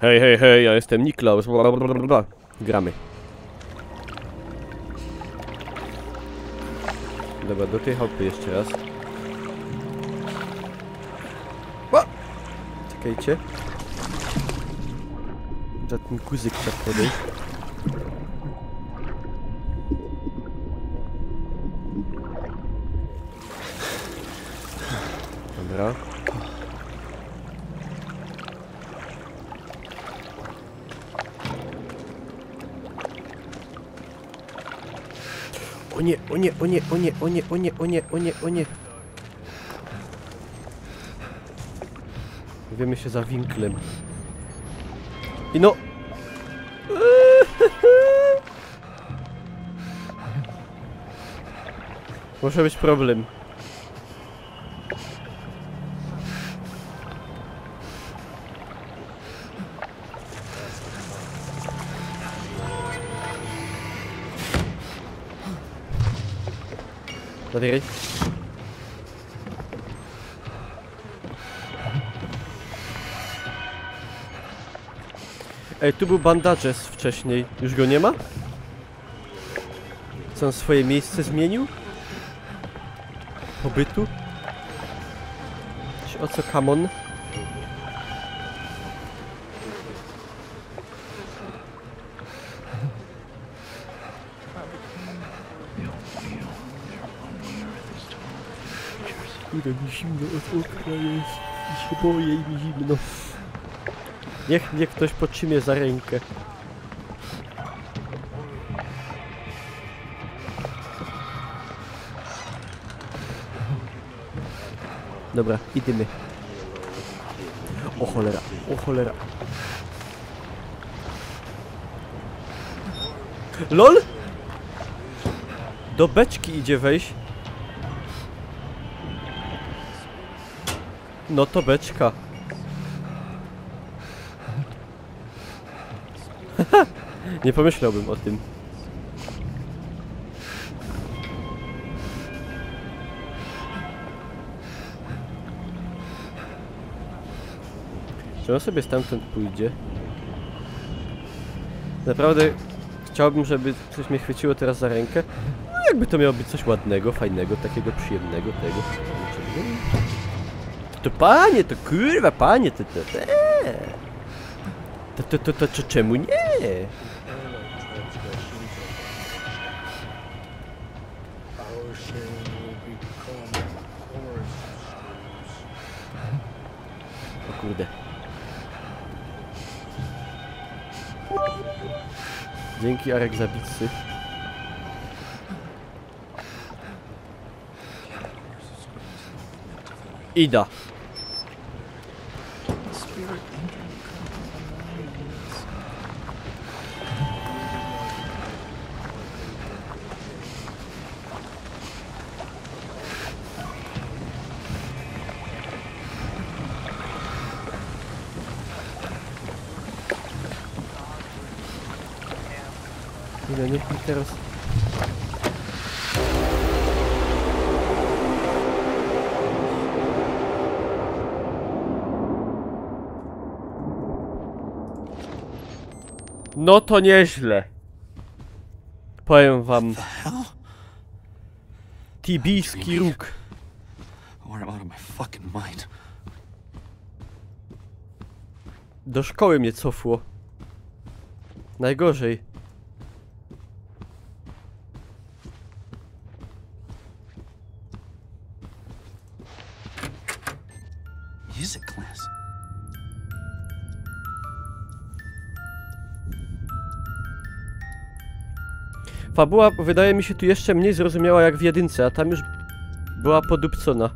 Hej, hej, hej, ja jestem Niklaus. Blablabla. Gramy. Dobra, do tej chałupy jeszcze raz. O! Czekajcie. Za ten guzyk trzeba podejść. Dobra. O nie, o nie, o nie, o nie, o nie, o nie, o nie, o nie, o nie. Wiemy się za winklem. I no! Może być problem. Zabieraj. Ej, tu był bandages wcześniej. Już go nie ma? Co on swoje miejsce zmienił? Pobytu? O co, kamon? Kurde, mi zimno od okna jest. I się boję i mi zimno. Niech mnie ktoś potrzymie za rękę. Dobra, idziemy. O cholera, o cholera. LOL! Do beczki idzie wejść. No to beczka. Nie pomyślałbym o tym. Czy on sobie stamtąd pójdzie? Naprawdę chciałbym, żeby coś mnie chwyciło teraz za rękę. No jakby to miało być coś ładnego, fajnego, takiego przyjemnego, tego. To panie, to kurwa, panie, to czemu nie? O kurde. Dzięki, Arek, za bicy. Ida. Ile niech mi teraz... No to nieźle. Powiem wam. Tibijski róg. Do szkoły mnie cofło. Najgorzej. Music class. Fabuła wydaje mi się tu jeszcze mniej zrozumiała jak w jedynce, a tam już była podupcona.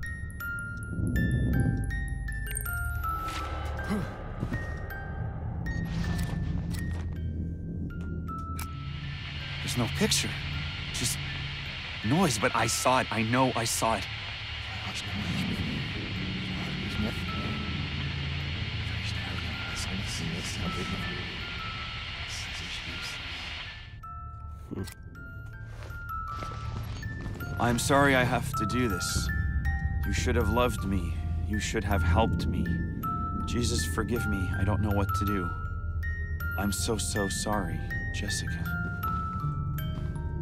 There's no picture. Just noise, but I saw it. I know I saw it. I'm sorry I have to do this. You should have loved me. You should have helped me. Jesus, forgive me. I don't know what to do. I'm so sorry, Jessica.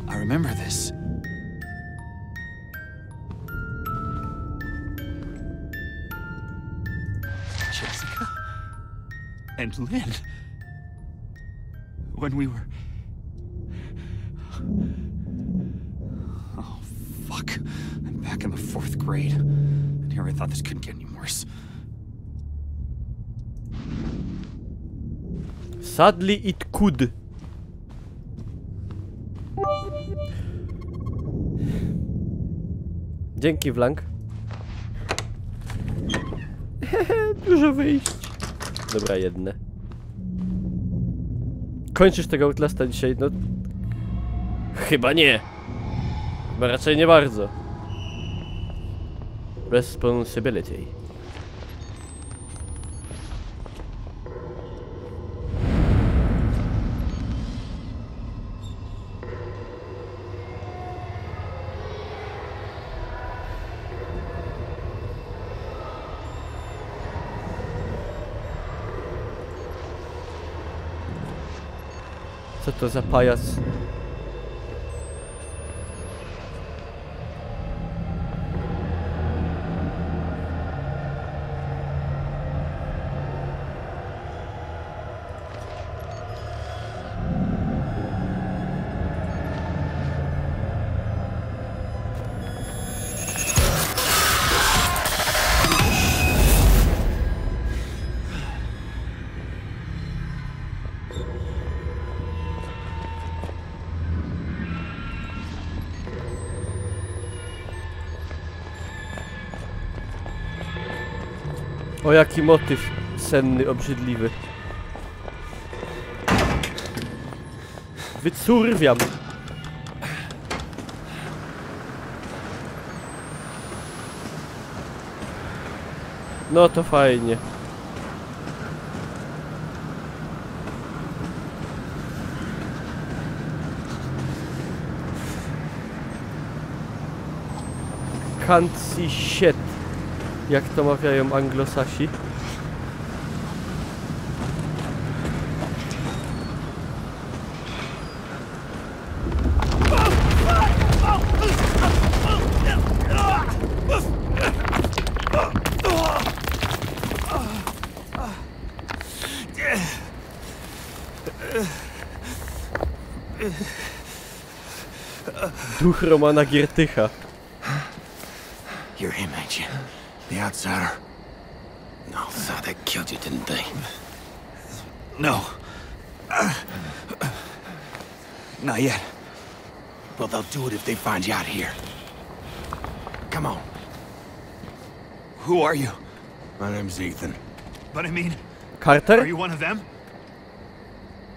I remember this. Jessica? And Lynn? When we were... Oh, fuck. I'm back in the 4th grade. And here I thought this couldn't get any worse. Sadly it could. Dzięki, Blank. Dużo wyjść. Dobra, jedne. Kończysz tego Outlasta dzisiaj? No... Chyba nie. Chyba raczej nie bardzo. Responsibility. Co to za pajac? O, jaki motyw senny, obrzydliwy. Wycurwiam. No to fajnie. Can't see shit. Jak to mawiają anglosasi. Duch Romana Giertycha. You're him, ain't you? The outsider? No, thought they killed you, didn't they? No. Not yet. Well, they'll do it if they find you out here. Come on. Who are you? My name's Ethan. But I mean, Carter? are you one of them?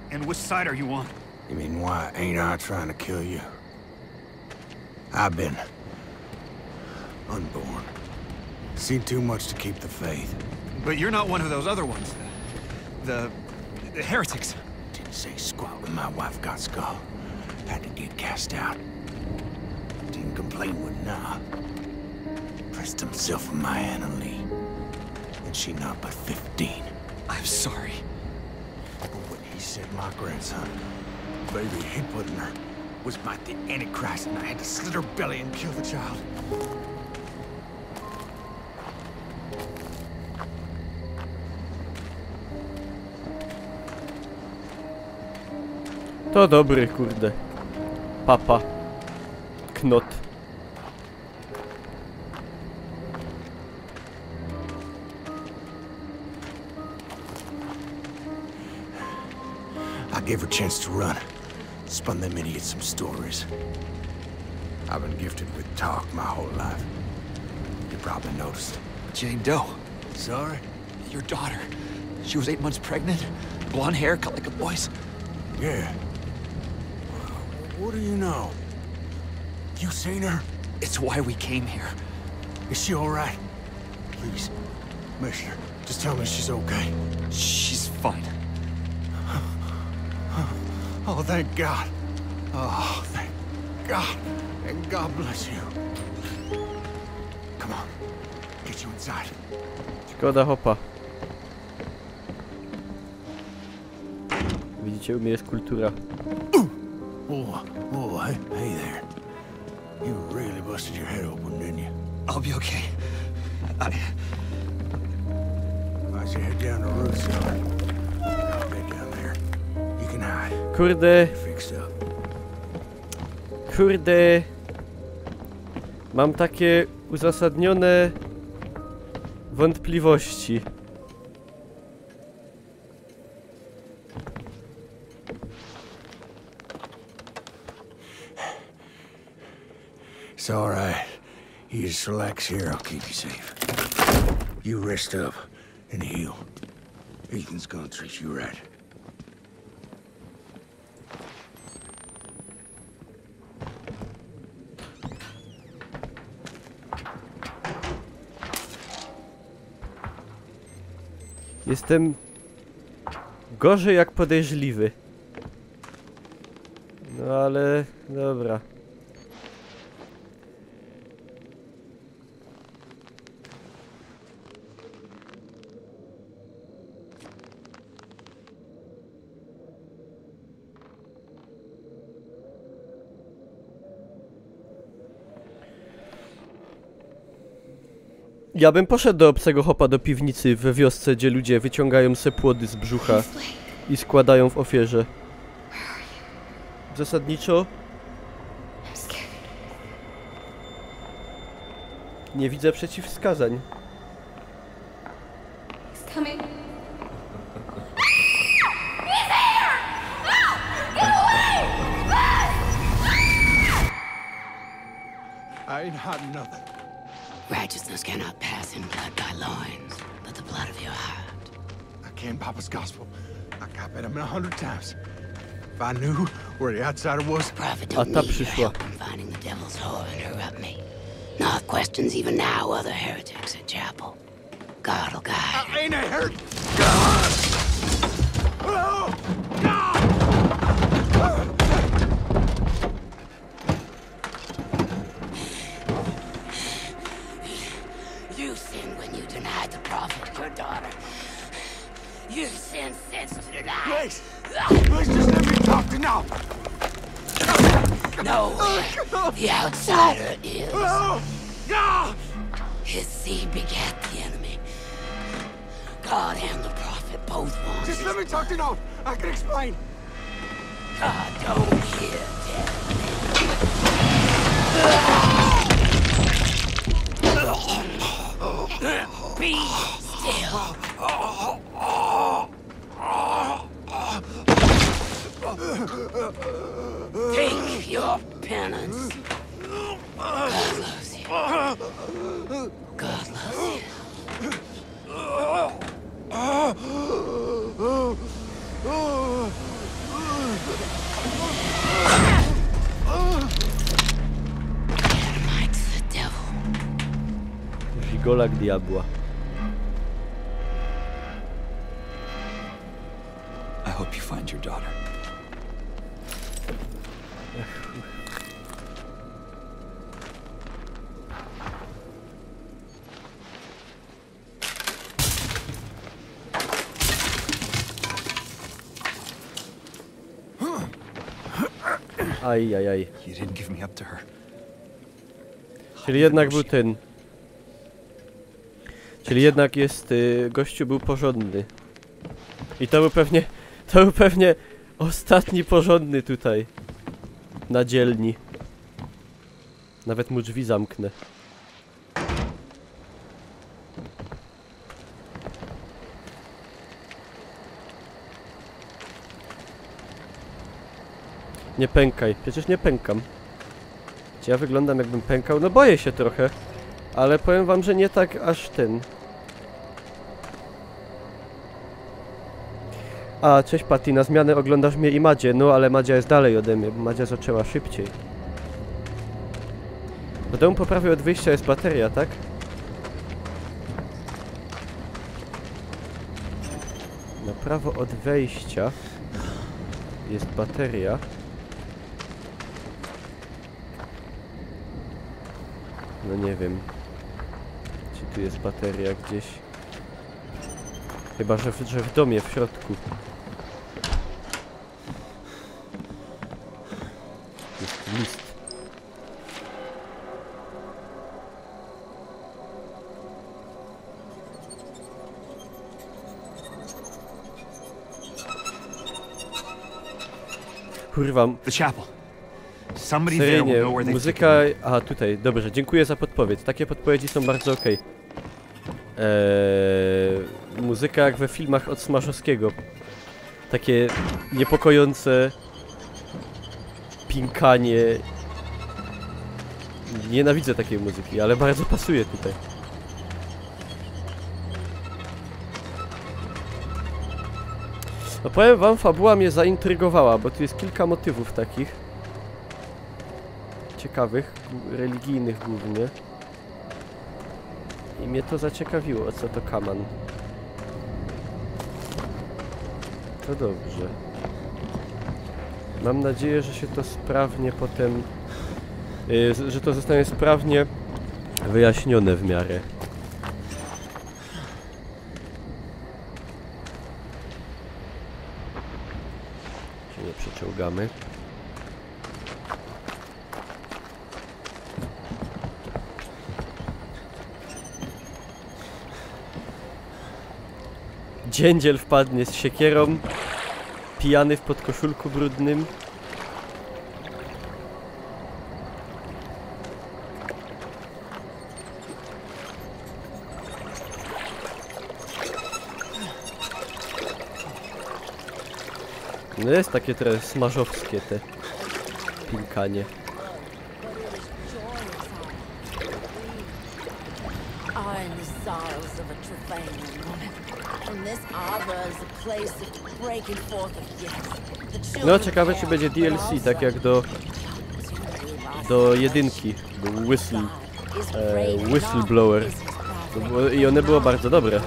And which side are you on? You mean, why ain't I trying to kill you? I've been unborn. Seen too much to keep the faith. But you're not one of those other ones. The heretics. Didn't say squat when my wife got skull. Had to get cast out. Didn't complain when nah. Pressed himself on my Anna Lee. And she not but 15. I'm sorry. But when he said my grandson, the baby he put in her, was by the Antichrist, and I had to slit her belly and kill the child. To dobry, kurde. Papa. Knot. I gave her a chance to run. Spun them idiots some stories. I've been gifted with talk my whole life. You probably noticed. Jane Doe. Sorry? Your daughter. She was 8 months pregnant. Blonde hair, cut like a boy's. Yeah. What do you know? You seen her? It's why we came here. Is she all right? Please, Mister, just tell me she's okay. She's fine. Oh, thank God. Oh, thank God. And God bless you. Come on. Get you inside. Szkoda hopa. widzicie, u mnie jest kultura. Oh, hey there. You really busted your head open, didn't you? I'll be okay. I should head down the road cellar. Head down there. You can hide. Kurde, Fixed up. kurde. Mam takie uzasadnione wątpliwości. It's all right. You just relax here. I'll keep you safe. You rest up and heal. Ethan's gonna treat you right. Jestem gorzej jak podejrzliwy. No ale dobra. Ja bym poszedł do obcego chopa do piwnicy we wiosce, gdzie ludzie wyciągają se płody z brzucha i składają w ofierze. Zasadniczo nie widzę przeciwwskazań. I ain't hiding nothing. Righteousness cannot pass in blood by loins, but the blood of your heart. I can't Papa's gospel. I copied him 100 times. If I knew where the outsider was, Prophet A don't ta need your przyszła. help in finding the devil's whore and interrupt me. Not questions even now other heretics at chapel. God will guide. I ain't a hurt. God! Oh, God! You sinned when you denied the prophet, your daughter. You sinned since to deny. Please, please just let me talk to now. No, the outsider is. Oh, God! His seed begat the enemy. God and the prophet both want Just his let me talk to now. I can explain. God don't hear dead men. Be still. Take your penance. God loves you. God loves you. Dynamite's the devil. Żigolak diabła. I hope you find your daughter. Ajajaj. You didn't give me up to her. Czyli jednak był ten. Czyli jednak jest, gościu był porządny. I to był pewnie ostatni porządny tutaj. Na dzielni. Nawet mu drzwi zamknę. Nie pękaj, przecież nie pękam. Czy ja wyglądam jakbym pękał? No boję się trochę. Ale powiem wam, że nie tak aż ten. A, cześć Patty, na zmianę oglądasz mnie i Madzie. No, ale Madzia jest dalej ode mnie, bo Madzia zaczęła szybciej. Do domu po prawej od wyjścia jest bateria, tak? Na prawo od wejścia jest bateria. No nie wiem. Czy tu jest bateria gdzieś? Chyba, że w domie w środku. list. Kurwa, The chapel. Somebody there will seryjnie, know where they've muzyka... taken me. Aha, tutaj, dobrze, dziękuję za podpowiedź. Takie podpowiedzi są bardzo okej. Muzyka jak we filmach od Smarzowskiego. Takie niepokojące pinkanie. Nienawidzę takiej muzyki, ale bardzo pasuje tutaj. No powiem wam, fabuła mnie zaintrygowała, bo tu jest kilka motywów takich ciekawych, religijnych głównie. I mnie to zaciekawiło, o co to kaman. To dobrze. Mam nadzieję, że się to sprawnie potem... że to zostanie sprawnie wyjaśnione w miarę. Się nie przeczołgamy. Dziędziel wpadnie z siekierą, pijany w podkoszulku brudnym. No jest takie trochę smażowskie te pinkanie. No ciekawe, czy będzie DLC, tak jak do jedynki, był Whistleblower. I one było bardzo dobre.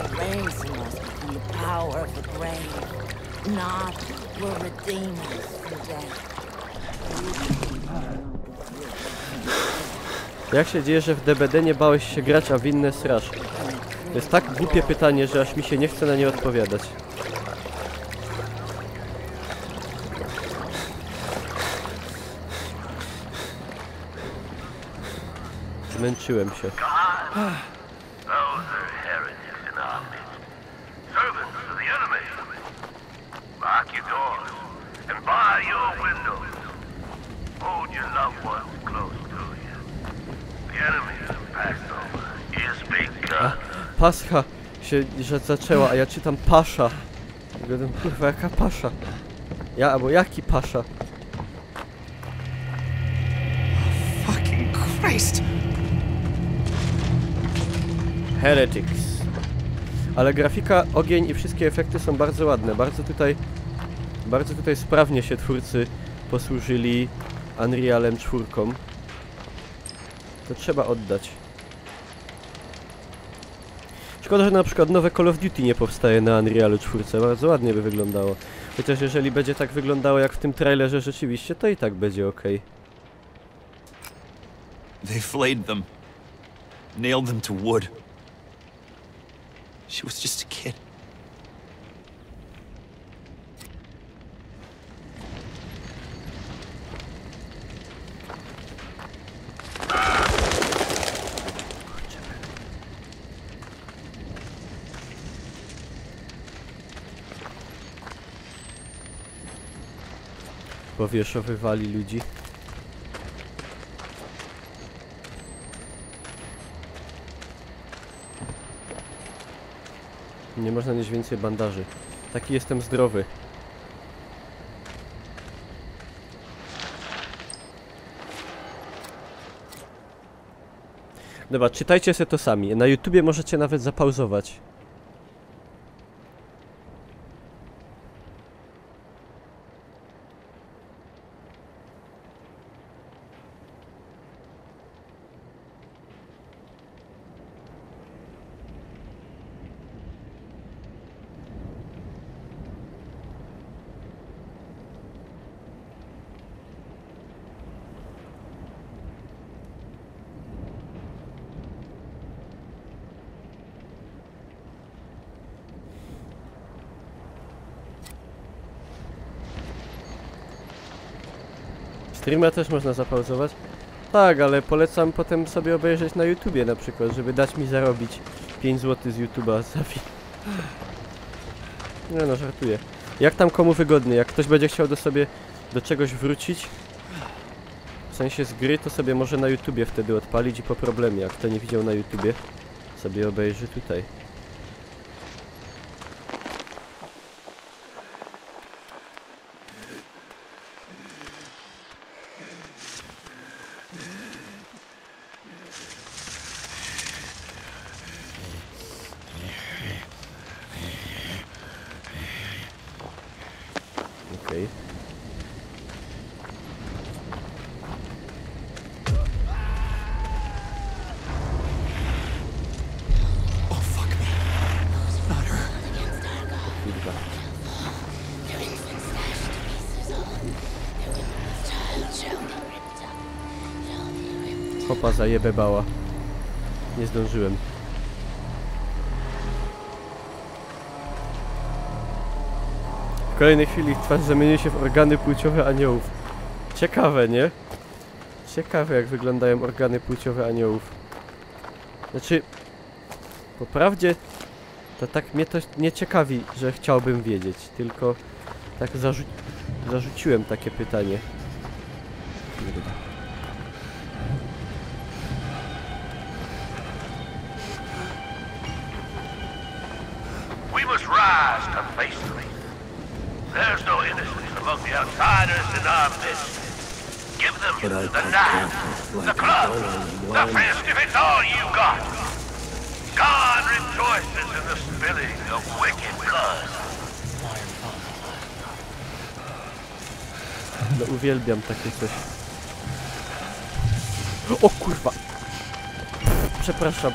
Jak się dzieje, że w DBD nie bałeś się grać, a w inne srasz? To jest tak głupie pytanie, że aż mi się nie chce na nie odpowiadać. Zmęczyłem się. Pascha się zaczęła, a ja czytam pasza. I gadam, kurwa, jaka pasza? Albo jaki pasza? Fucking Christ! Heretics. Ale grafika, ogień i wszystkie efekty są bardzo ładne. Bardzo tutaj sprawnie się twórcy posłużyli Unrealem 4. To trzeba oddać. Szkoda, że na przykład nowe Call of Duty nie powstaje na Unrealu 4. Bardzo ładnie by wyglądało. Chociaż jeżeli będzie tak wyglądało jak w tym trailerze rzeczywiście, to i tak będzie ok. They flayed them. Nailed them to wood. She was just a kid. Powieszowywali ludzi. Nie można mieć więcej bandaży. Taki jestem zdrowy. Dobra, czytajcie sobie to sami. Na YouTubie możecie nawet zapauzować. Streama też można zapauzować. Tak, ale polecam potem sobie obejrzeć na YouTubie na przykład, żeby dać mi zarobić 5 zł z YouTube'a za Nie no, żartuję. Jak tam komu wygodnie, jak ktoś będzie chciał do czegoś wrócić, w sensie z gry, to sobie może na YouTubie wtedy odpalić i po problemie. Jak kto nie widział na YouTubie, sobie obejrzy tutaj. Okej. Oh, fuck me. Not her. Kurwa. Hopa, zajebę bała. Nie zdążyłem. W kolejnej chwili twarz zamieni się w organy płciowe aniołów. Ciekawe, nie? Ciekawe, jak wyglądają organy płciowe aniołów. Znaczy, po prawdzie, to tak mnie to nie ciekawi, że chciałbym wiedzieć, tylko tak zarzuciłem takie pytanie. We must rise to face the lead. There's no innocence among the outsiders in our midst. Give them the knife, the club, the fist if it's all you got. God rejoices in the spilling of wicked blood. No uwielbiam takie coś. O kurwa! Przepraszam.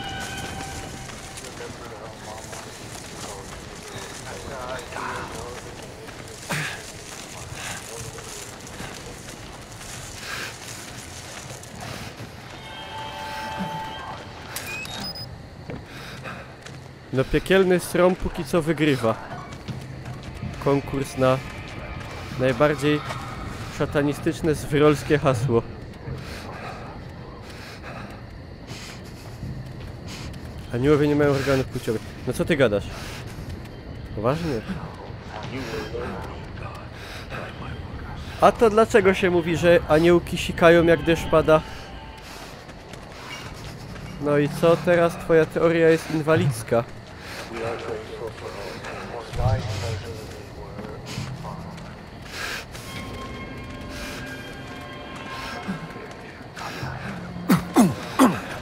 No piekielny srom póki co wygrywa. Konkurs na najbardziej szatanistyczne zwyrolskie hasło. Aniołowie nie mają organów płciowych. No co ty gadasz? Poważnie? A to dlaczego się mówi, że aniołki sikają jak deszcz pada? No i co teraz? Twoja teoria jest inwalidzka.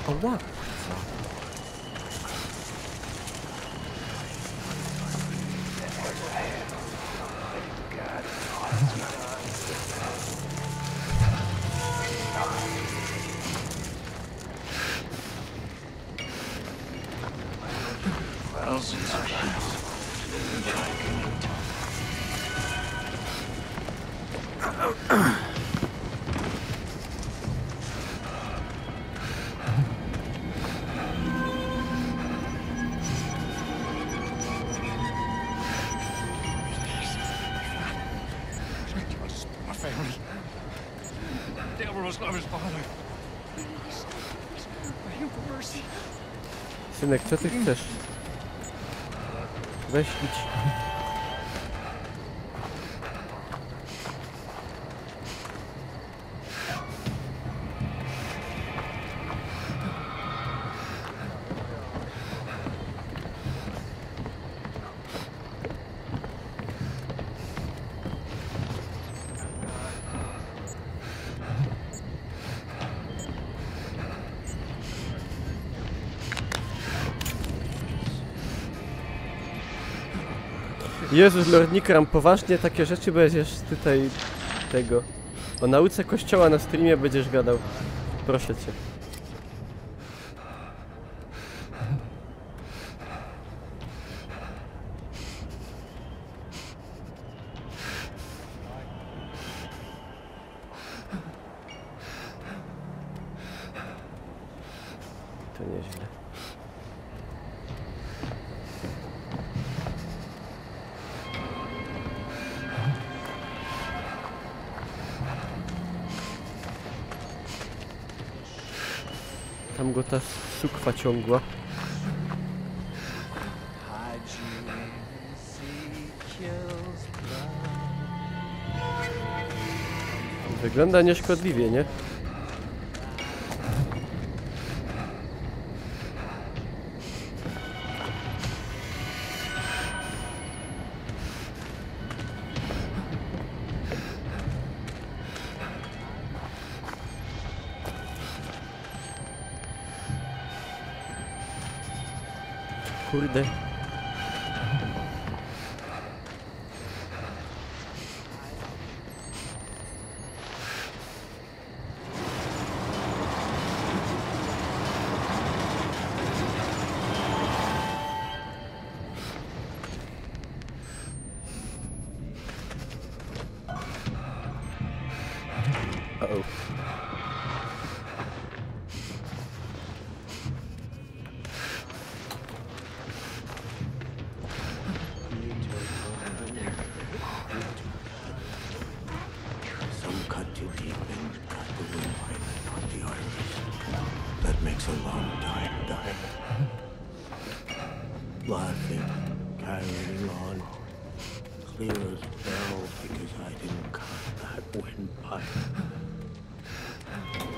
Ała! Synek, co ty chcesz? Weź idź. Jezus Lordnikram, poważnie takie rzeczy będziesz tutaj tego... O nauce kościoła na streamie będziesz gadał. Proszę cię. To nieźle. Tam go ta sukwa ciągła. Wygląda nieszkodliwie, nie? Kurde. Uh-oh. Some cut too deep and cut the windpipe, not the arteries. That makes a long time dying. Laughing, carrying on, clear as bell because I didn't cut that windpipe.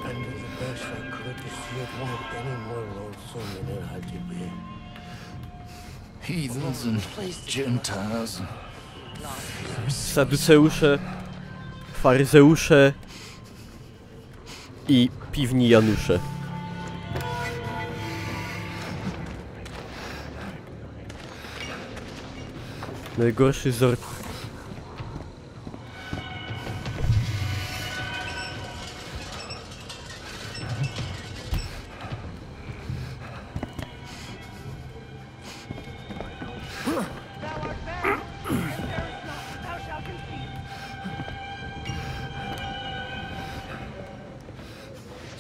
And did the best I could to see it won't any more loathsome than it had to be. Heathens and Gentiles. Saduceusze, faryzeusze i piwni Janusze. Najgorszy sort.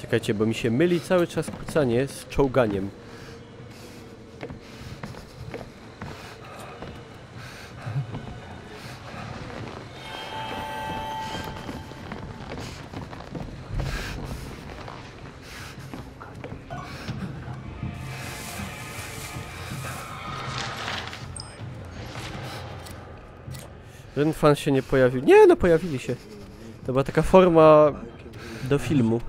Czekajcie, bo mi się myli cały czas kucanie z czołganiem. Żaden fan się nie pojawił. Nie, no pojawili się. To była taka forma do filmu.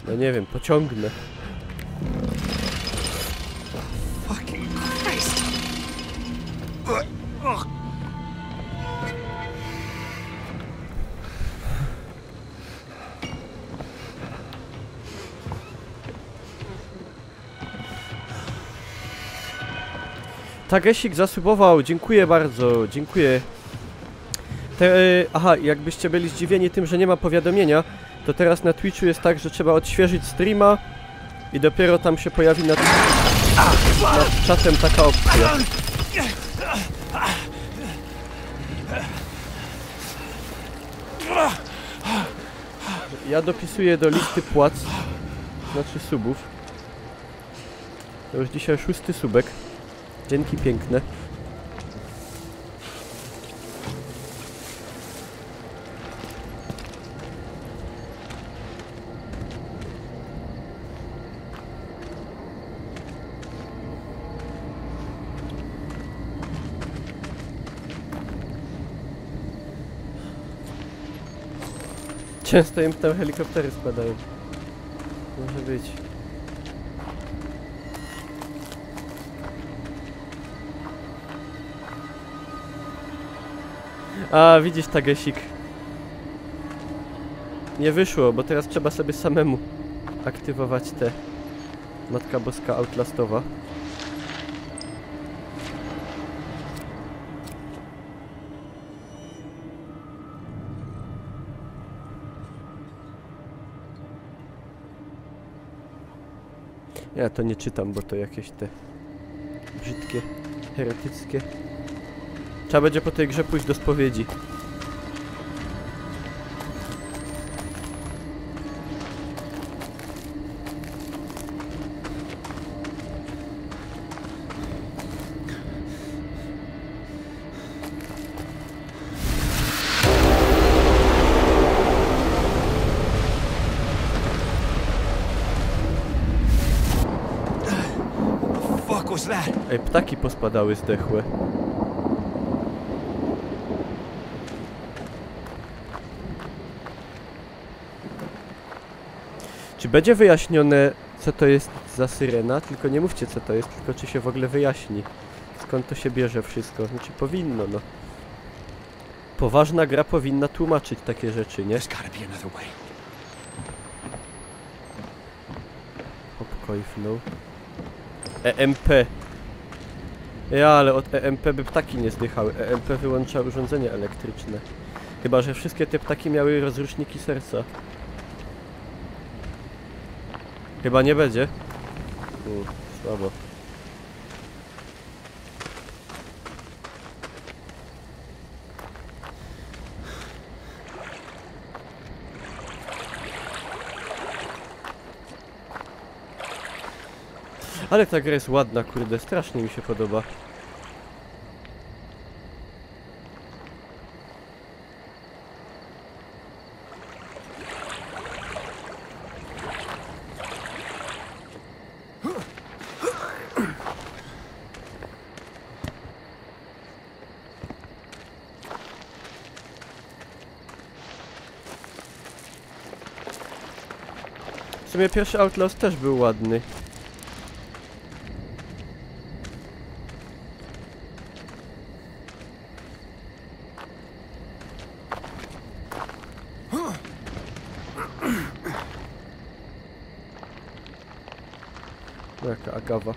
No nie wiem, pociągnę. Fucking Christ! Tagesik zasubował, dziękuję bardzo, dziękuję. Aha, jakbyście byli zdziwieni tym, że nie ma powiadomienia, to teraz na Twitchu jest tak, że trzeba odświeżyć streama i dopiero tam się pojawi nad czatem taka opcja. Ja dopisuję do listy płac, znaczy subów. To już dzisiaj 6. subek. Dzięki piękne. Często im tam helikoptery spadają. Może być. A, widzisz, Tagesik. Nie wyszło, bo teraz trzeba sobie samemu aktywować te Matka Boska Outlastowa. Ja to nie czytam, bo to jakieś te brzydkie, heretyckie. Trzeba będzie po tej grze pójść do spowiedzi. What was that? Ej, ptaki pospadały zdechłe. Czy będzie wyjaśnione, co to jest za syrena? Tylko nie mówcie, co to jest, tylko czy się w ogóle wyjaśni. Skąd to się bierze wszystko? Znaczy powinno, no. Poważna gra powinna tłumaczyć takie rzeczy, nie? There's gotta be another way. Hop, koifnął. EMP. Ja, ale od EMP by ptaki nie zdychały. EMP wyłącza urządzenia elektryczne. Chyba że wszystkie te ptaki miały rozruszniki serca. Chyba nie będzie. Słabo. Ale ta gra jest ładna, kurde, strasznie mi się podoba. W sumie pierwszy Outlaws też był ładny. Jaka agawa.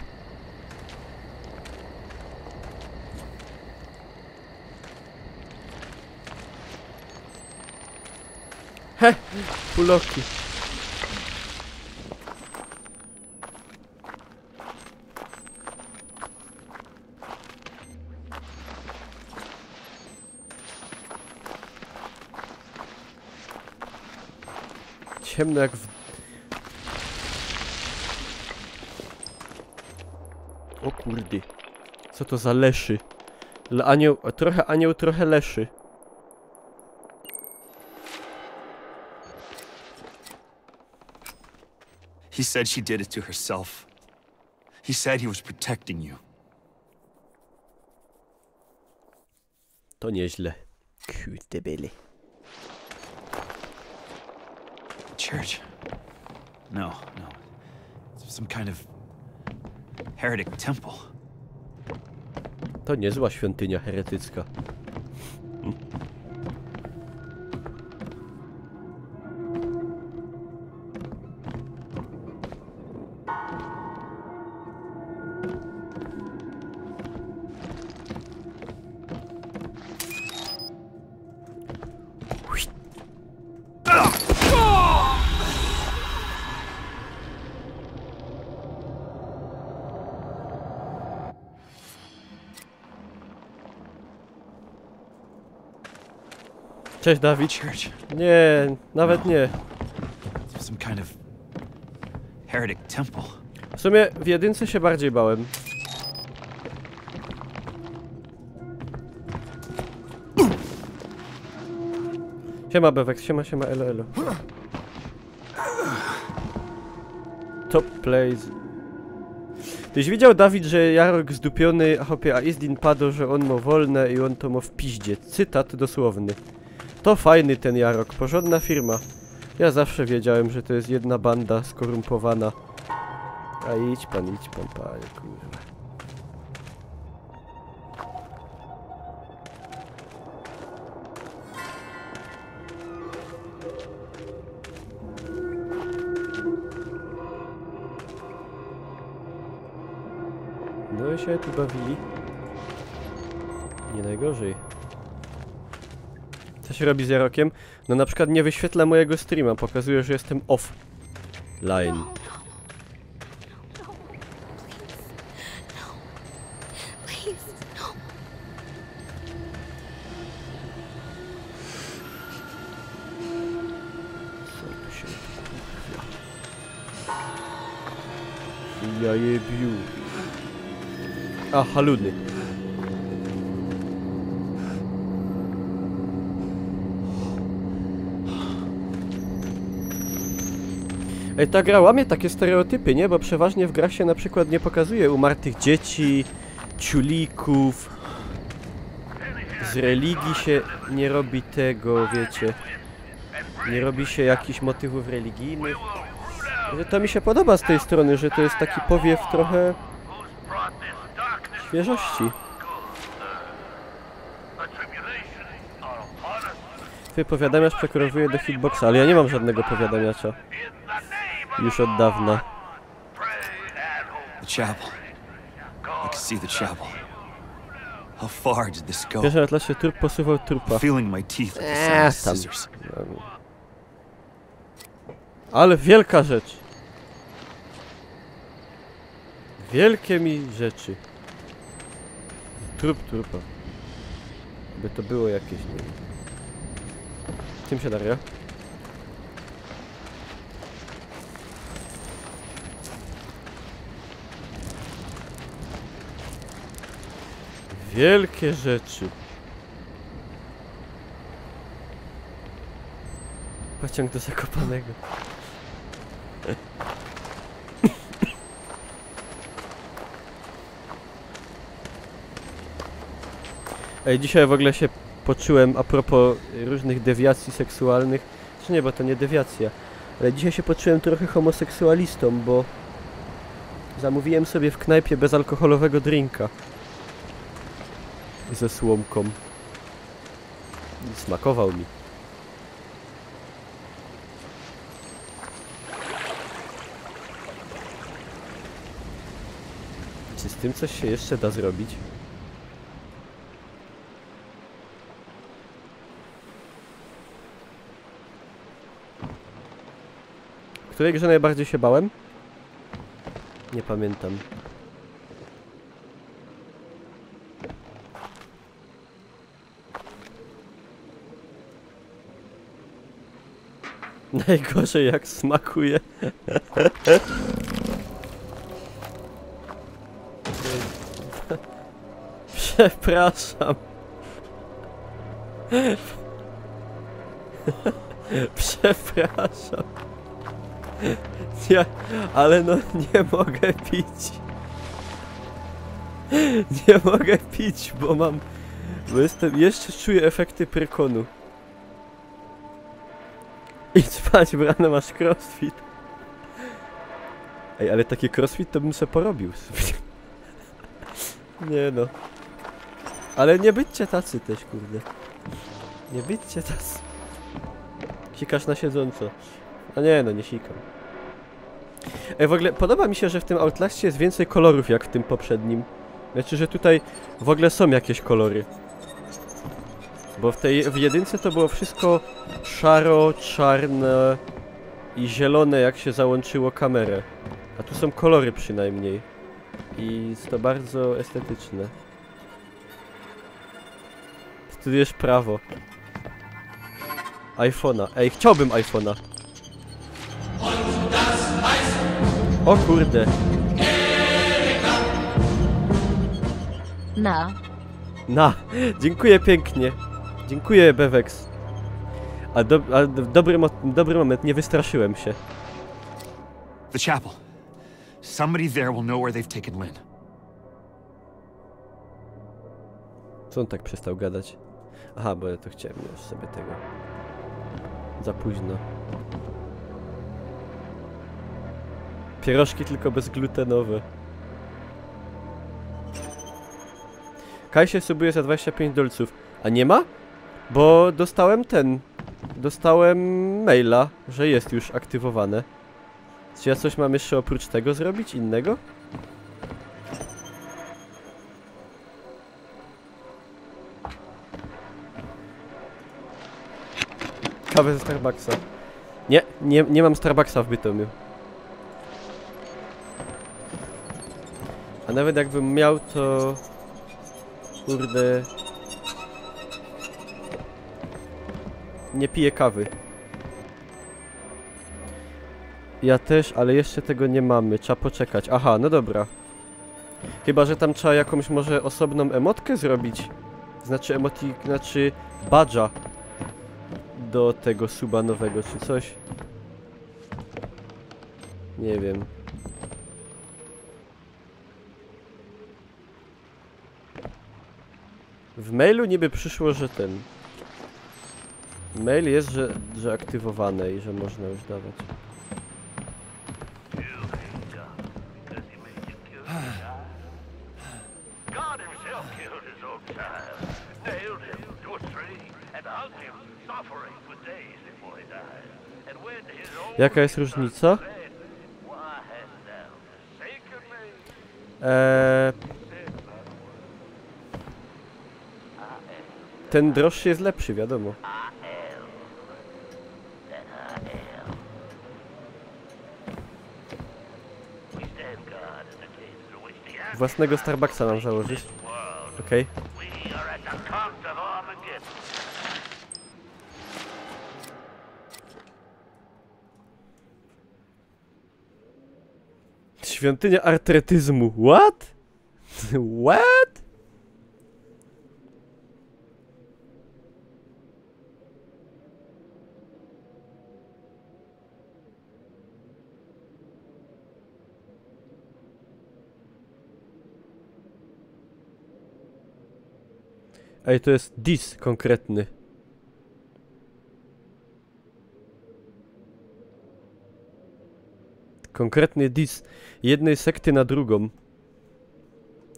He! Puloki. Ciemno jak w... O kurde. Co to za leszy? Anioł, trochę leszy. He said she did it to herself. He said he was protecting you. To nieźle. Kurde byle. Church? No, no. It's some kind of heretic temple. To niezła świątynia heretycka. Cześć, Dawid. Church? Nie, nawet nie. It's some kind of heretic temple. W sumie w jedynce się bardziej bałem. Siema Bewek, siema, elo, elo. Top plays. Tyś widział, Dawid, że Jarok zdupiony, a Izdin padł, że on ma wolne i on to ma w piździe. Cytat dosłowny. To fajny ten Jarok, porządna firma. Ja zawsze wiedziałem, że to jest jedna banda skorumpowana. A idź pan, panie, kurwa. No i się tu bawili. Nie najgorzej. Co się robi z Jarokiem? No na przykład nie wyświetla mojego streama, pokazuje, że jestem offline. Ja jebiu. A, haluny. Ej, ta gra łamie takie stereotypy, nie? Bo przeważnie w grach się na przykład nie pokazuje umartych dzieci, ciulików. Z religii się nie robi tego, wiecie. Nie robi się jakichś motywów religijnych. To mi się podoba z tej strony, że to jest taki powiew trochę świeżości. Ty powiadamiacz przekorowuje do hitboxa, ale ja nie mam żadnego powiadamiacza. Już od dawna. The chapel. I can see the chapel. How far did this go? W pierwszym atlasie trup posuwał trupa. Feeling my teeth at the sound of scissors. Ale wielka rzecz. Wielkie mi rzeczy. Trup trupa. By to było jakieś, nie wiem. Czym się daria? Wielkie rzeczy. Pociąg do Zakopanego. Ej, dzisiaj w ogóle się poczułem a propos różnych dewiacji seksualnych. Czy nie, bo to nie dewiacja. Ale dzisiaj się poczułem trochę homoseksualistą, bo zamówiłem sobie w knajpie bezalkoholowego drinka. Ze słomką. Smakował mi. Czy z tym coś się jeszcze da zrobić? W której grze najbardziej się bałem? Nie pamiętam. Najgorzej jak smakuje. Przepraszam. Przepraszam. Nie, ale no nie mogę pić. Nie mogę pić, bo mam... Bo jeszcze czuję efekty prykonu. Idź spać, brano, masz crossfit. Ej, ale taki crossfit to bym se porobił. Nie no. Ale nie byćcie tacy też, kurde. Nie byćcie tacy. Sikasz na siedząco. A nie no, nie sikam. Ej, w ogóle podoba mi się, że w tym Outlastie jest więcej kolorów jak w tym poprzednim. Znaczy, że tutaj w ogóle są jakieś kolory. Bo w jedynce to było wszystko szaro, czarne i zielone, jak się załączyło kamerę. A tu są kolory przynajmniej. I jest to bardzo estetyczne. Studiujesz prawo. iPhone'a. Ej, chciałbym iPhone'a. O kurde. Dziękuję pięknie. Dziękuję, Bewex. A dobry moment, nie wystraszyłem się. The chapel. Somebody there will know where they've taken Lynn. Co on tak przestał gadać? Aha, bo ja to chciałem już sobie tego. Za późno. Pierożki tylko bezglutenowe. Kaj się subuje za 25 dolców. A nie ma? Bo dostałem maila, że jest już aktywowane. Czy ja coś mam jeszcze oprócz tego zrobić? Innego? Kawę ze Starbucksa. Nie mam Starbucksa w Bytomiu. A nawet jakbym miał, to... Kurde... Nie piję kawy. Ja też, ale jeszcze tego nie mamy. Trzeba poczekać. Aha, no dobra. Chyba, że tam trzeba jakąś może osobną emotkę zrobić. Znaczy znaczy badża do tego suba nowego, czy coś. Nie wiem. W mailu niby przyszło, że ten... Mail jest, że aktywowane i że można już dawać. God himself killed his own child, nailed him to a tree, and hung him suffering for days before he died. And when his own Jaka jest różnica? said, "Why hast thou forsaken me?" Ten droższy jest lepszy, wiadomo. We stand guard in the gates through which the Własnego Starbucksa mam założyć. Okej. we are at the court of Armageddon. Świątynia artretyzmu. What? What? Ej, to jest dis konkretny. Konkretny dis jednej sekty na drugą.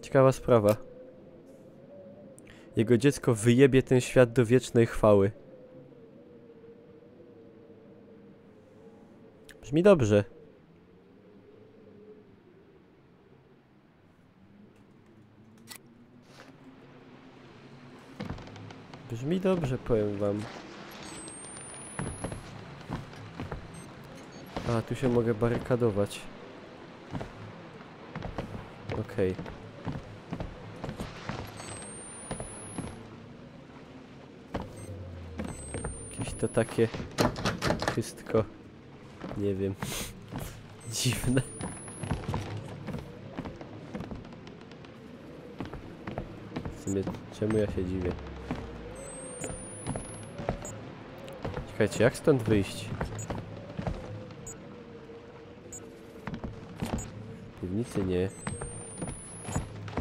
Ciekawa sprawa. Jego dziecko wyjebie ten świat do wiecznej chwały. Brzmi dobrze. Brzmi dobrze, powiem wam. A, tu się mogę barykadować. Okej. Jakieś to takie... wszystko... nie wiem... dziwne. W sumie, czemu ja się dziwię? Czekajcie, jak stąd wyjść? W piwnicy nie.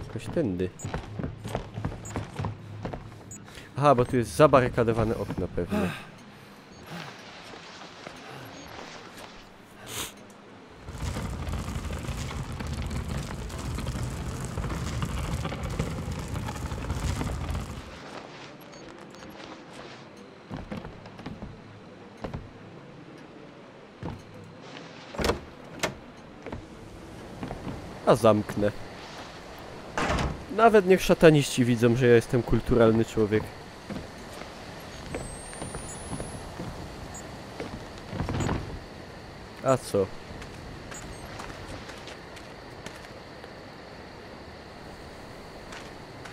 Jakoś tędy. Aha, bo tu jest zabarykadowane okno pewnie. A zamknę. Nawet niech szataniści widzą, że ja jestem kulturalny człowiek. A co?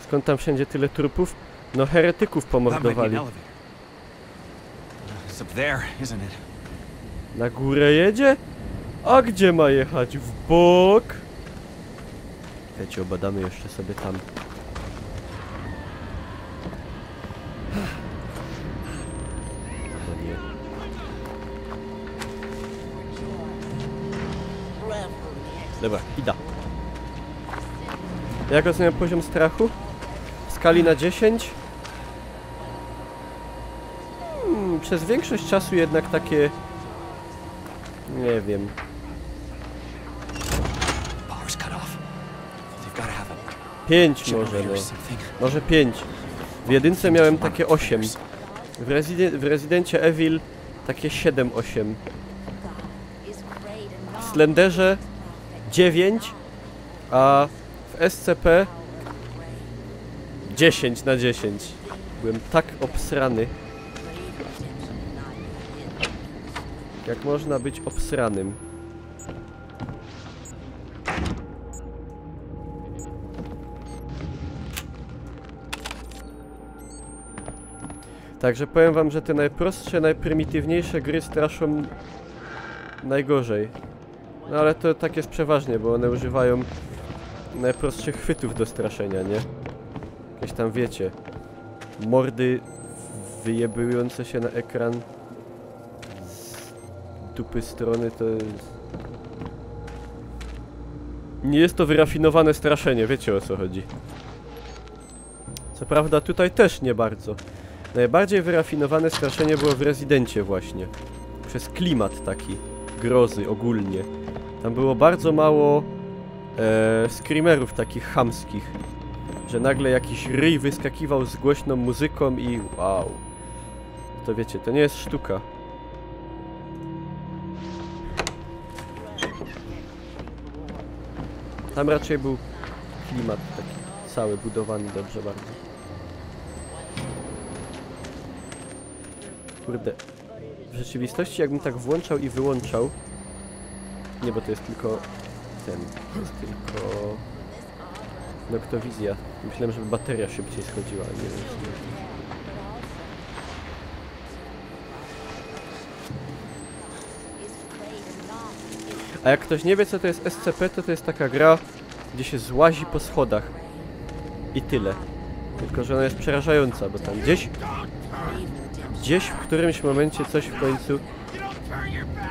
Skąd tam wszędzie tyle trupów? No heretyków That might be an pomordowali. elevator. It's up there, isn't it? Na górę jedzie? A gdzie ma jechać? W bok? Czekajcie, obadamy jeszcze sobie tam. O nie. Dobra, ida. Jak oceniam poziom strachu? W skali na 10? Przez większość czasu jednak takie... nie wiem. Power's cut off. They've got to have a 5 może, generator no. or something. Może 5. W jedynce miałem takie 8. W Rezydencie Evil takie 7-8. W Slenderze 9, a w SCP 10 na 10. Byłem tak obsrany. Jak można być obsranym? Także powiem wam, że te najprostsze, najprymitywniejsze gry straszą najgorzej. No ale to tak jest przeważnie, bo one używają najprostszych chwytów do straszenia, nie? Jakieś tam, wiecie, mordy wyjebujące się na ekran z dupy strony, to jest... Nie jest to wyrafinowane straszenie, wiecie o co chodzi. Co prawda tutaj też nie bardzo. Najbardziej wyrafinowane straszenie było w Rezydencie właśnie. Przez klimat taki grozy ogólnie. Tam było bardzo mało screamerów takich chamskich. Że nagle jakiś ryj wyskakiwał z głośną muzyką i wow. To wiecie, to nie jest sztuka. Tam raczej był klimat taki cały budowany dobrze bardzo. Kurde. W rzeczywistości jakbym tak włączał i wyłączał... Nie, bo to jest tylko... To jest tylko... Noktowizja. Myślałem, żeby bateria szybciej schodziła, nie wiem. A jak ktoś nie wie, co to jest SCP, to jest taka gra, gdzie się złazi po schodach. I tyle. Tylko że ona jest przerażająca, bo tam gdzieś w którymś momencie coś w końcu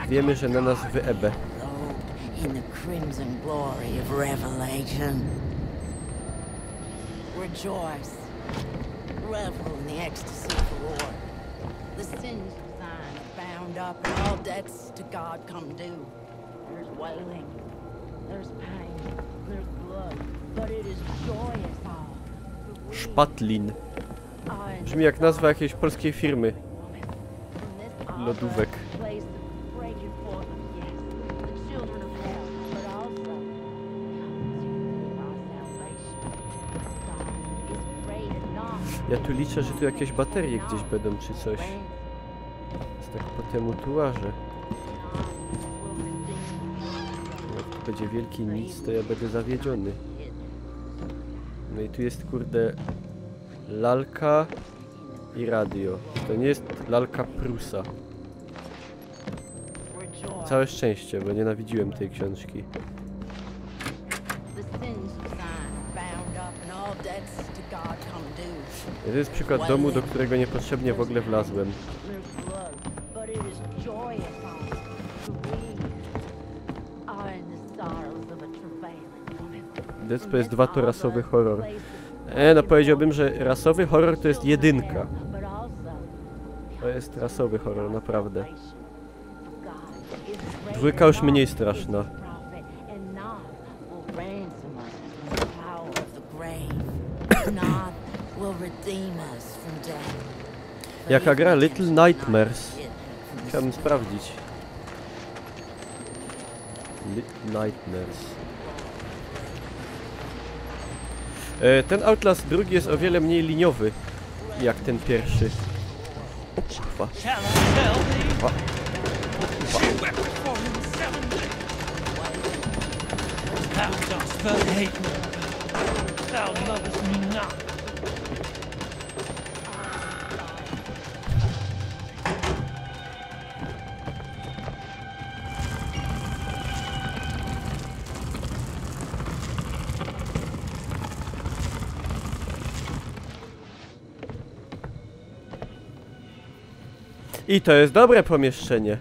wiemy, że na nas wyebe. In the crimson glory of revelation. Rejoice. Revel in the ecstasy of the Lord. The sins of thine are bound up, and all debts to God come due. There's wailing, there's pain, there's blood, but it is joyous all. Szpatlin. Brzmi jak nazwa jakiejś polskiej firmy lodówek. Ja tu liczę, że tu jakieś baterie gdzieś będą czy coś. Jest tak po temu tułażę. Jak tu będzie wielki nic, to ja będę zawiedziony. No i tu jest kurde lalka i radio. To nie jest lalka Prusa. Całe szczęście, bo nienawidziłem tej książki. To jest przykład domu, do którego niepotrzebnie w ogóle wlazłem. Dead Space 2 to rasowy horror. No powiedziałbym, że rasowy horror to jest jedynka. To jest rasowy horror, naprawdę. Dwójka już mniej straszna. Jaka gra? Little Nightmares. Chciałbym sprawdzić. Little Nightmares. Ten Outlast drugi jest o wiele mniej liniowy jak ten pierwszy. O kurwa. I to jest dobre pomieszczenie.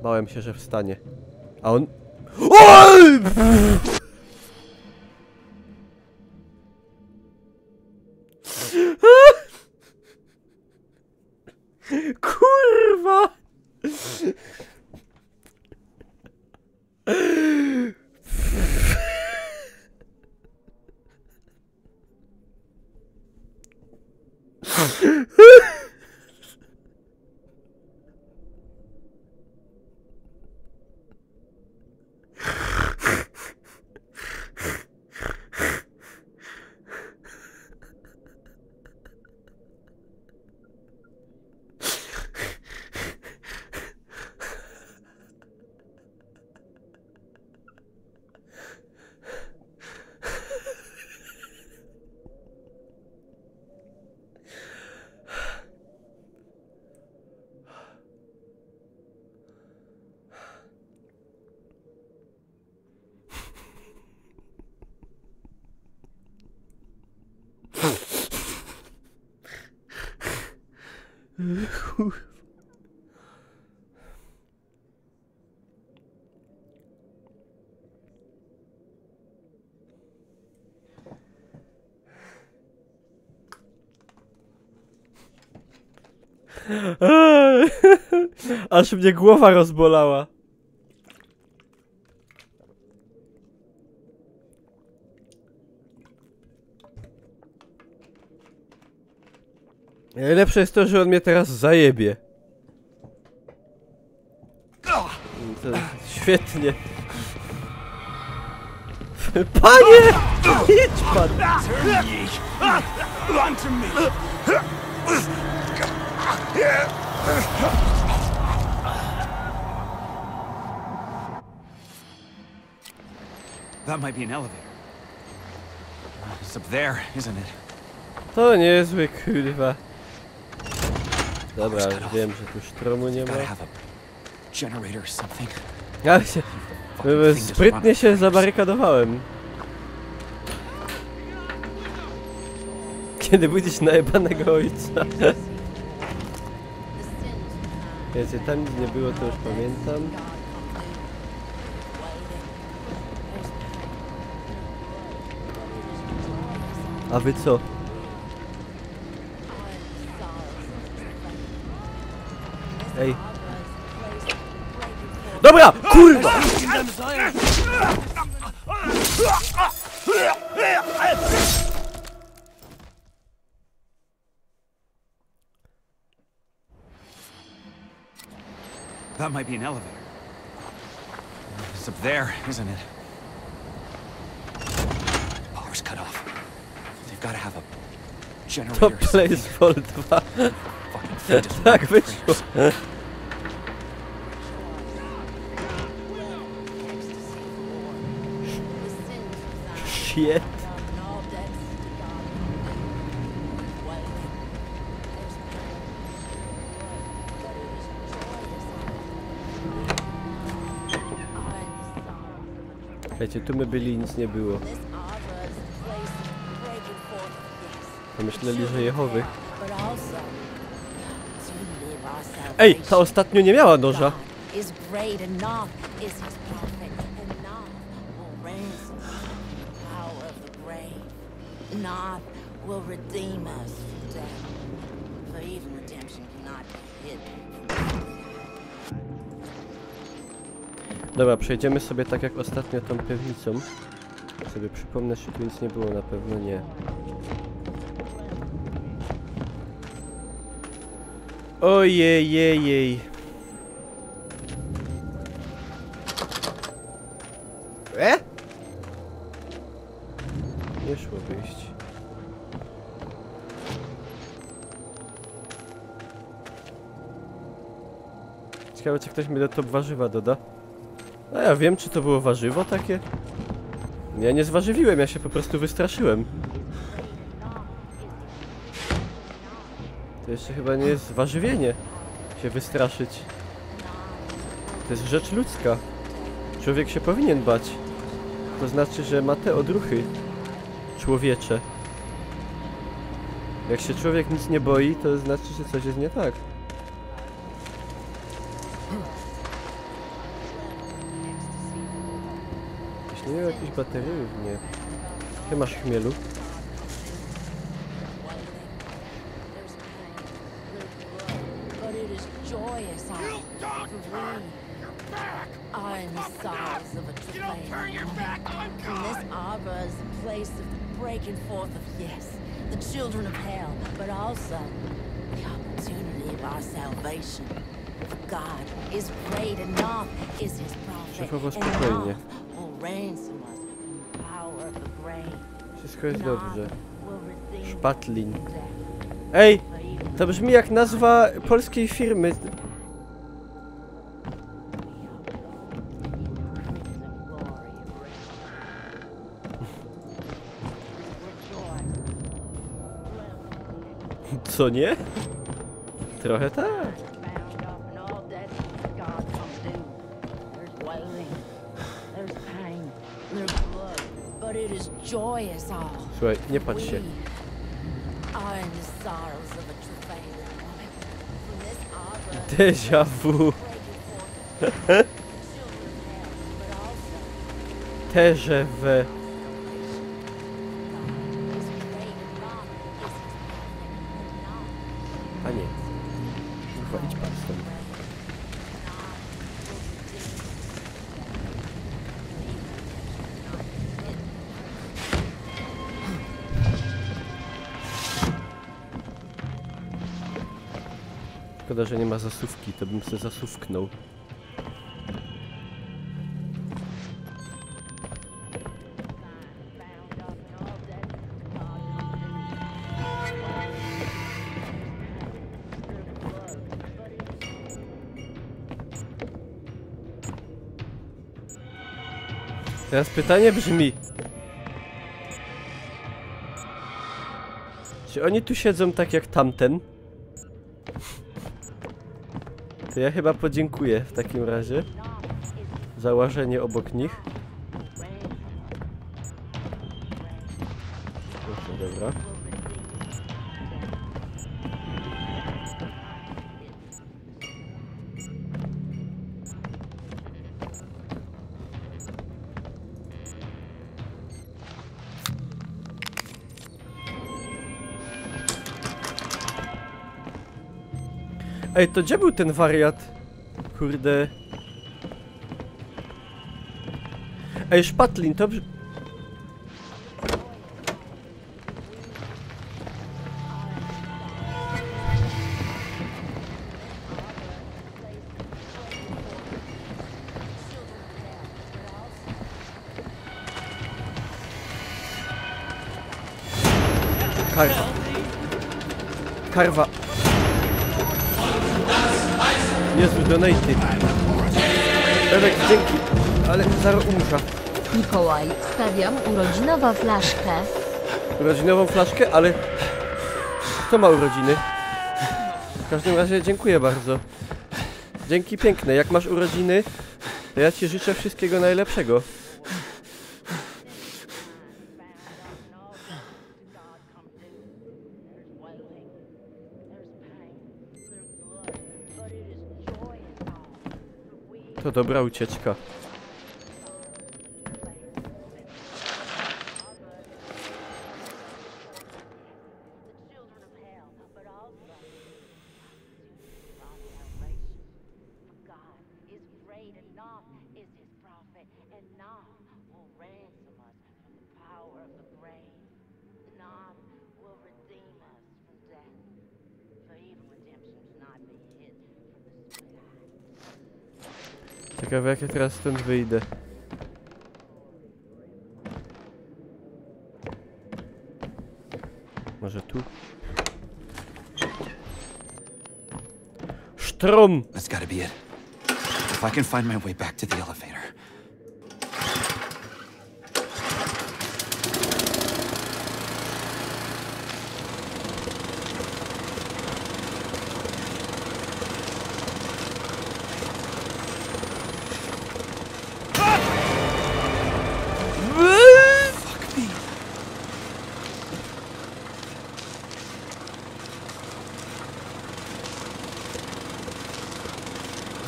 Bałem się, że wstanie. A on... OJ! Kurwa! Kur... Aż mnie głowa rozbolała. Najlepsze jest to, że on mnie teraz zajebie. To świetnie. Panie! Idź pan! That might be an elevator. It's up there, isn't it? To niezły, kurwa. Dobra, wiem, że tu sztromu nie ma. Gotta have a generator or something. Ale się... Sprytnie się zabarykadowałem. Kiedy budzisz najebanego ojca. Wiecie, tam nic nie było, to już pamiętam. A wy co? Ej. Dobra! Kurwa! That might be an elevator. It's up there, isn't it? Power's cut off. They've got to have a generator. To Placefall 2. Tak wyszło. Shit. Wiecie, tu my byli i nic nie było. Pomyśleli, że Jehowy. Ej, ta ostatnio nie miała noża. Dobra, przejdziemy sobie tak jak ostatnio tą piwnicą. Sobie przypomnę, czy tu nic nie było, na pewno nie. Ojej. Nie szło wyjść. Ciekawe, czy ktoś mi do top warzywa doda. A ja wiem, czy to było warzywo takie? Ja nie zwarzywiłem, ja się po prostu wystraszyłem. To jeszcze chyba nie jest warzywienie, się wystraszyć. To jest rzecz ludzka. Człowiek się powinien bać. To znaczy, że ma te odruchy człowiecze. Jak się człowiek nic nie boi, to znaczy, że coś jest nie tak. Jeśli nie ma jakichś bateriów, nie. Ty masz chmielu. Breaking forth of yes, the children of hell, but also the opportunity of our salvation. God is great enough, is his prophet, and enough will ransom us from the power of the grave. Wszystko jest dobrze. Szpatlin. Ej! To brzmi jak nazwa polskiej firmy. Co nie? Trochę tak. Słuchaj, nie patrz się. Déjà vu. Teżewe. A nie. Kurwa, idź pan stąd. Szkoda, że nie ma zasówki, to bym sobie zasówknął. Teraz pytanie brzmi: czy oni tu siedzą tak jak tamten? To ja chyba podziękuję w takim razie za łażenie obok nich. No, dobra. Ej, to gdzie był ten wariat? Kurde. Ej, Szpatlin, to Karwa. Karwa. Jezu, donaty. Bebek, dzięki, ale zaraz umrza. Mikołaj, stawiam urodzinową flaszkę. Urodzinową flaszkę, ale... Kto ma urodziny? W każdym razie dziękuję bardzo. Dzięki piękne, jak masz urodziny, to ja ci życzę wszystkiego najlepszego. To dobra ucieczka. Ciekawe, jak ja teraz stąd wyjdę. Może tu? Sztrom! That's gotta be it. If I can find my way back to the elevator.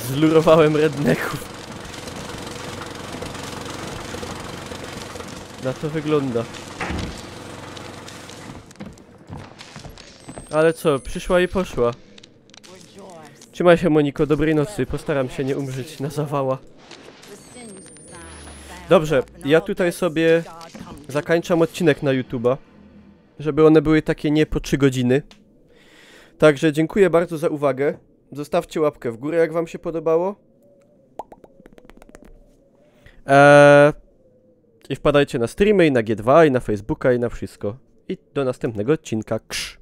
Zlurowałem redneków. Na to wygląda. Ale co, przyszła i poszła. Trzymaj się, Moniko, dobrej nocy. Postaram się nie umrzeć na zawała. Dobrze, ja tutaj sobie zakończam odcinek na YouTube'a, żeby one były takie nie po 3 godziny. Także dziękuję bardzo za uwagę. Zostawcie łapkę w górę, jak wam się podobało. I wpadajcie na streamy, i na G2, i na Facebooka, i na wszystko. I do następnego odcinka. Ksz.